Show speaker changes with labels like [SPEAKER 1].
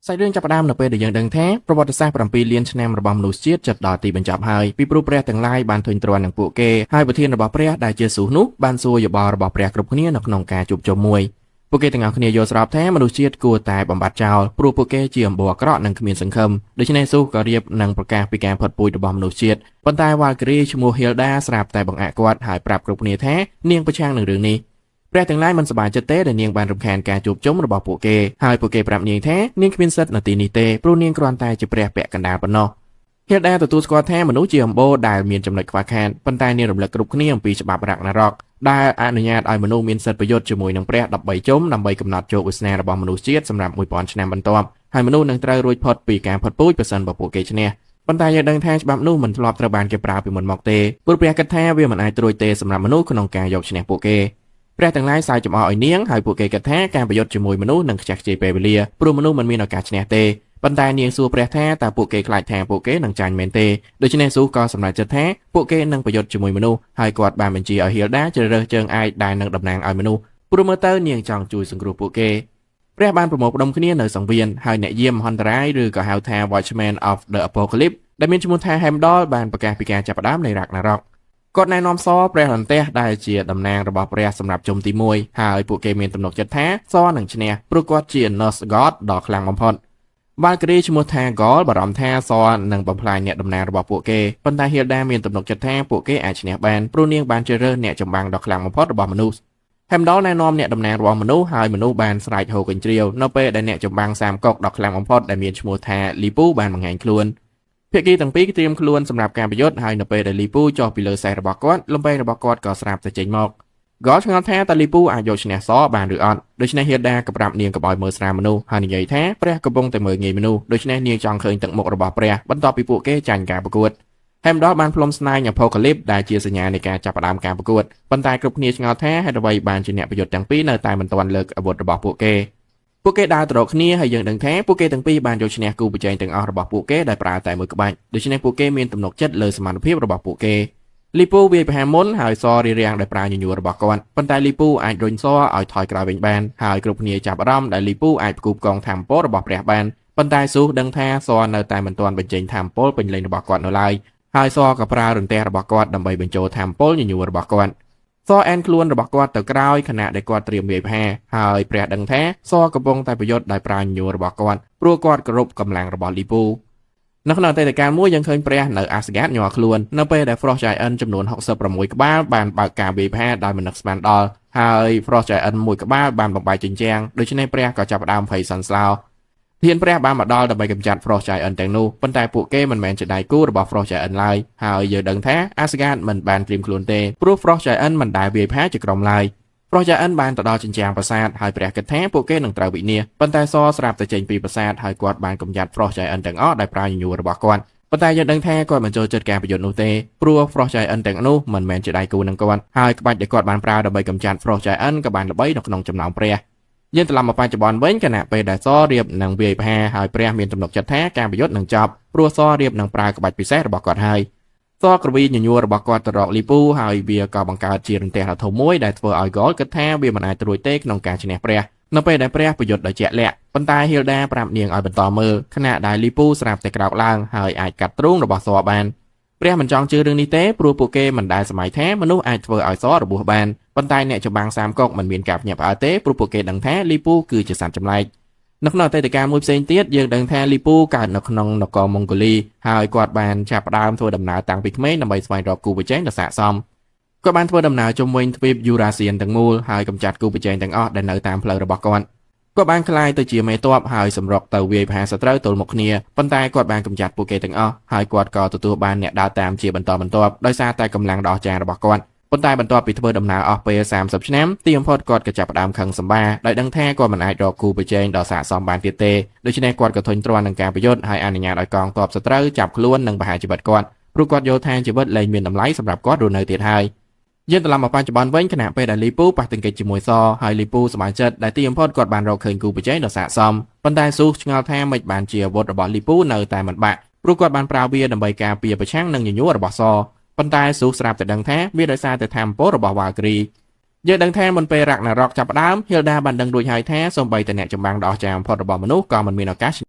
[SPEAKER 1] សាច់រឿងចាប់ផ្ដើមនៅពេលដែលយើងដឹងថាប្រវត្តិសាស្ត្រ7លានឆ្នាំរបស់មនុស្សជាតិជិតដល់ទីបញ្ចប់ហើយពីព្រោះព្រះទាំងឡាយបានធុញទ្រាន់នឹងពួកគេហើយប្រធានរបស់ព្រះដែលជាស៊ូសនោះបានសួរយោបល់របស់ព្រះគ្រប់គ្នានៅក្នុងការជួបជុំមួយពួកគេទាំងអស់គ្នាយល់ស្របថាមនុស្សជាតិគួរតែបំបត្តិចោលព្រោះពួកគេជាអំបូរអាក្រក់និងគ្មានសង្ឃឹមដូច្នេះស៊ូសក៏រៀបនឹងប្រកាសពីការផុតពូជរបស់មនុស្សជាតិប៉ុន្តែវ៉ាល់គីរីឈ្មោះហៀលដាស្រាប់តែបង្អាក់គាត់ហើយប្រាប់គ្រប់គ្នាថានាងប្រឆាំងនឹងរឿងនេះព្រះទាំងឡាយមិនសប្បាយចិត្តទេដែលនាងបានរំខានការជួបជុំរបស់ពួកគេហើយពួកគេប្រាប់នាងថានាងគ្មានសិទ្ធិនៅទីនេះទេព្រោះនាងគ្រាន់តែជាព្រះពាក់កណ្ដាលប៉ុណ្ណោះហៀលដាទទួលស្គាល់ថាមនុស្សជាអំបូរដែលមានចំណុចខ្វះខាតប៉ុន្តែនាងរំលឹកគ្រប់គ្នាអំពីច្បាប់រ៉ាក់ណារ៉ុកដែលអនុញ្ញាតឲ្យមនុស្សមានសិទ្ធិប្រយុទ្ធជាមួយនឹងព្រះ13ជុំដើម្បីកំណត់ជោគវាសនារបស់មនុស្សជាតិសម្រាប់1000ឆ្នាំបន្ទាប់ហើយមនុស្សនឹងត្រូវរួចផុតពីការផុតពូជប្រសិនបើពួកគេឈ្នះប៉ុន្តែយើងដឹងថាច្បាប់នោះមិនធ្លាប់ត្រូវបានគេប្រើពីមុនមកទេព្រោះព្រះគិតថាវាមិនអាចត្រួយទេសម្រាប់មនុស្សក្នុងការយកឈ្នះពួកគេព្រះទាំងឡាយសើចចំអកឲ្យនាងហើយពួកគេគិតថាការប្រយុទ្ធជាមួយមនុស្សនឹងខ្ជះខ្ជាយពេលវេលាព្រោះមនុស្សមិនមានឱកាសឈ្នះទេប៉ុន្តែនាងសួរព្រះថាតើពួកគេខ្លាចថាពួកគេនឹងចាញ់មែនទេដូច្នេះស៊ូសក៏សម្រេចចិត្តថាពួកគេនឹងប្រយុទ្ធជាមួយមនុស្សហើយគាត់បានបញ្ជាឲ្យហៀលដាជ្រើសរើសជើងឯកដែលនឹងតំណាងឲ្យមនុស្សព្រោះមើលទៅនាងចង់ជួយសង្គ្រោះពួកគេព្រះបានប្រមូលផ្ដុំគ្នានៅសង្វៀនហើយអ្នកយាមមហន្តរាយឬក៏ហៅថា Watchman of the Apocalypse ដែលមានឈ្មោះថា Heimdall បានប្រកាសពីការចាប់ផ្ដើមនៃ Ragnarokគាត់ណែនាំសព្រះរន្ទះដែលជាតំណាងរបស់ព្រះសម្រាប់ជុំទី1ហើយពួកគេមានទំនុកចិត្តថាសនឹងឈ្នះព្រោះគាត់ជា Norse God ដ៏ខ្លាំងបំផុតវ៉ាល់គីរីឈ្មោះថា Gol បារម្ភថាសនឹងបំផ្លាញអ្នកតំណាងរបស់ពួកគេប៉ុន្តែ Hilda មានទំនុកចិត្តថាពួកគេអាចឈ្នះបានព្រោះនាងបានជ្រើសរើសអ្នកចម្បាំងដ៏ខ្លាំងបំផុតរបស់មនុស្ស Heimdall ណែនាំអ្នកតំណាងរបស់មនុស្សហើយមនុស្សបានស្រែកហូកញ្ជ្រៀវនៅពេលដែលអ្នកចម្បាំងសាមកុកដ៏ខ្លាំងបំផុតដែលមានឈ្មោះថា Lipu បានបង្ហាញខ្លួនភាគីទាំងពីរត្រៀមខ្លួនសម្រាប់ការប្រយុទ្ធហើយនៅពេលដែលលីពូចុះពីលើសេះរបស់គាត់លំពេងរបស់គាត់ក៏ស្រាប់តែចេញមកគាត់ឆ្ងល់ថាតើលីពូអាចយកឈ្នះសបានឬអត់ដូច្នេះហៀលដាក៏ប្រាប់នាងកុំឲ្យមើលស្រាលមនុស្សហើយនិយាយថាព្រះកំពុងតែមើលងាយមនុស្សដូច្នេះនាងចង់ឃើញទឹកមុខរបស់ព្រះបន្ទាប់ពីពួកគេចាញ់ការប្រកួត Heimdall បានផ្លុំស្នែង Apocalypse ដែលជាសញ្ញានៃការចាប់ផ្ដើមការប្រកួតប៉ុន្តែគ្រប់គ្នាឆ្ងល់ថាហេតុអ្វីបានជាអ្នកប្រយុទ្ធទាំងពីរនៅតែមិនទាន់លើកអាវុធរបស់ពួកគេដើរទៅរកគ្នាហើយយើងដឹងថាពួកគេទាំងពីរបានយកឈ្នះគូប្រជែងទាំងអស់របស់ពួកគេដែលប្រើតែមួយក្បាច់ដូច្នេះពួកគេមានទំនុកចិត្តលើសមត្ថភាពរបស់ពួកគេលីពូវាយប្រហារមុនហើយសរារាំងដោយប្រើញញួររបស់គាត់ប៉ុន្តែលីពូអាចរុញសឲ្យថយក្រោយវិញបានហើយគ្រប់គ្នាចាប់អារម្មណ៍ដែលលីពូអាចផ្គូផ្គងថាមពលរបស់ព្រះបានប៉ុន្តែស៊ូសដឹងថាសនៅតែមិនទាន់បញ្ចេញថាមពលពេញលេញរបស់គាត់នៅឡើយហើយសក៏ប្រើរន្ទះរបស់គាត់ដើម្បីបញ្ចូលថាមពលញញួររបស់គាត់សអែនខ្លួនរបស់គាត់ទៅក្រោយខណៈដែលគាត់ត្រៀមវាយប្រហារហើយព្រះដឹងថាសកំពុងតែប្រយុទ្ធដោយប្រើញញួររបស់គាត់ព្រោះគាត់គោរពកម្លាំងរបស់លីពូនៅក្នុងអតីតកាលមួយយើងឃើញព្រះនៅ Asgard ញ័រខ្លួននៅពេលដែល Frost Giant ចំនួន66ក្បាលបានបើកការវាយប្រហារដោយមិននឹកស្មានដល់ហើយ Frost Giant មួយក្បាលបានបំបែកជញ្ជាំងដូច្នេះព្រះក៏ចាប់ផ្ដើមភ័យសន្សោធានព្រះបានមកដល់ដើម្បីកម្ចាត់ Frost Giant ទាំងនោះប៉ុន្តែពួកគេមិនមែនជាដៃគូរបស់ Frost Giant ឡើយហើយយើងដឹងថា Asgard មិនបានត្រៀមខ្លួនទេព្រោះ Frost Giant មិនដែលវាយប្រហារជាក្រុមឡើយ Frost Giant បានទៅដល់ជញ្ជាំងប្រាសាទហើយព្រះគិតថាពួកគេនឹងត្រូវវិនាសប៉ុន្តែសស្រាប់តែចេញពីប្រាសាទហើយគាត់បានកម្ចាត់ Frost Giant ទាំងអស់ដោយប្រើញញួររបស់គាត់ប៉ុន្តែយើងដឹងថាគាត់មិនចូលចិត្តការប្រយុទ្ធនោះទេព្រោះ Frost Giant ទាំងនោះមិនមែនជាដៃគូនឹងគាត់ហើយក្បាច់ដែលគាត់បានប្រើដើម្បីកម្ចាត់ Frost Giant ក៏បានល្បីនៅក្នុងចំណោមព្រះយើងត្រឡប់មកបច្ចុប្បន្នវិញខណៈពេលដែលសរៀបនឹងវាយប្រហារហើយព្រះមានទំនុកចិត្តថាការប្រយុទ្ធនឹងចប់ព្រោះសរៀបនឹងប្រើក្បាច់ពិសេសរបស់គាត់ហើយសក្រវីញញួររបស់គាត់ទៅរកលីពូហើយវាក៏បង្កើតជារន្ទះដ៏ធំមួយដែលធ្វើឲ្យ Gol គិតថាវាមិនអាចត្រួយទេក្នុងការឈ្នះព្រះនៅពេលដែលព្រះប្រយុទ្ធដោយជាក់លាក់ប៉ុន្តែ Hilda ប្រាប់នាងឲ្យបន្តមើលខណៈដែលលីពូស្រាប់តែក្រោកឡើងហើយអាចកាត់ទ្រូងរបស់សបានព្រះមិនចង់ជឿរឿងនេះទេព្រោះពួកគេមិនដែលសម័យថាមនុស្សអាចធ្វើឲ្យសរបួសបានប៉ុន្តែអ្នកចម្បាំងសាមកុកមិនមានការភ្ញាក់ផ្អើលទេព្រោះពួកគេដឹងថាលីពូគឺជាសត្វចម្លែកនៅក្នុងអតីតកាលមួយផ្សេងទៀតយើងដឹងថាលីពូកើតនៅក្នុងនគរម៉ុងហ្គូលីហើយគាត់បានចាប់ផ្ដើមធ្វើដំណើរតាំងពីក្មេងដើម្បីស្វែងរកគូប្រជែងដ៏ស័ក្តិសមគាត់បានធ្វើដំណើរជុំវិញទ្វីបយូរ៉ាស៊ីនទាំងមូលហើយកម្ចាត់គូប្រជែងទាំងអស់ដែលនៅតាមផ្លូវរបស់គាត់បានក្លាយទៅជាមេទ័ពហើយសម្រុកទៅវាយប្រហារសត្រូវទល់មុខគ្នាប៉ុន្តែគាត់បានកម្ចាត់ពួកគេទាំងអស់ហើយគាត់ក៏ទទួលបានអ្នកដើរតាមជាបន្តបន្ទាប់ដោយសារតែកម្លាំងដ៏អស្ចារ្យរបស់គាត់ប៉ុន្តែបន្ទាប់ពីធ្វើដំណើរអស់ពេល30ឆ្នាំទីបំផុតគាត់ក៏ចាប់ផ្ដើមខឹងសម្បាដោយដឹងថាគាត់មិនអាចរកគូប្រជែងដ៏ស័ក្តិសមបានទៀតទេដូច្នេះគាត់ក៏ធុញទ្រាន់នឹងការប្រយុទ្ធហើយអនុញ្ញាតឲ្យកងទ័ពសត្រូវចាប់ខ្លួននិងប្រហារជីវិតគាត់ព្រោះគាត់យល់ថាជីវិតលែងមានតម្លៃសម្រាប់គាត់រស់នៅទៀតហើយយើងត្រឡប់មកបច្ចុប្បន្នវិញខណៈពេលដែលលីពូប៉ះទង្គិចជាមួយសហើយលីពូសប្បាយចិត្តដែលទីបំផុតគាត់បានរកឃើញគូប្រជែងដ៏ស័ក្តិសមប៉ុន្តែស៊ូសឆ្ងល់ថាមិនបានជាអាវុធរបស់លីពូនៅតែមិនបាក់ព្រោះគាត់បានប្រើវាដើម្បីការពារប្រឆាំងនឹងញញួររបស់សប៉ុន្តែស៊ូសស្រាប់តែដឹងថាវាដោយសារតែថាមពលរបស់វ៉ាល់គីរីយើងដឹងថាមុនពេលរ៉ាក់ណារ៉ុកចាប់ផ្ដើមហៀលដាបានដឹងរួចហើយថាសូម្បីតែអ្នកចម្បាំងដ៏អស្ចារ្យបំផុតរបស់មនុស្សក៏មិនមានឱកាស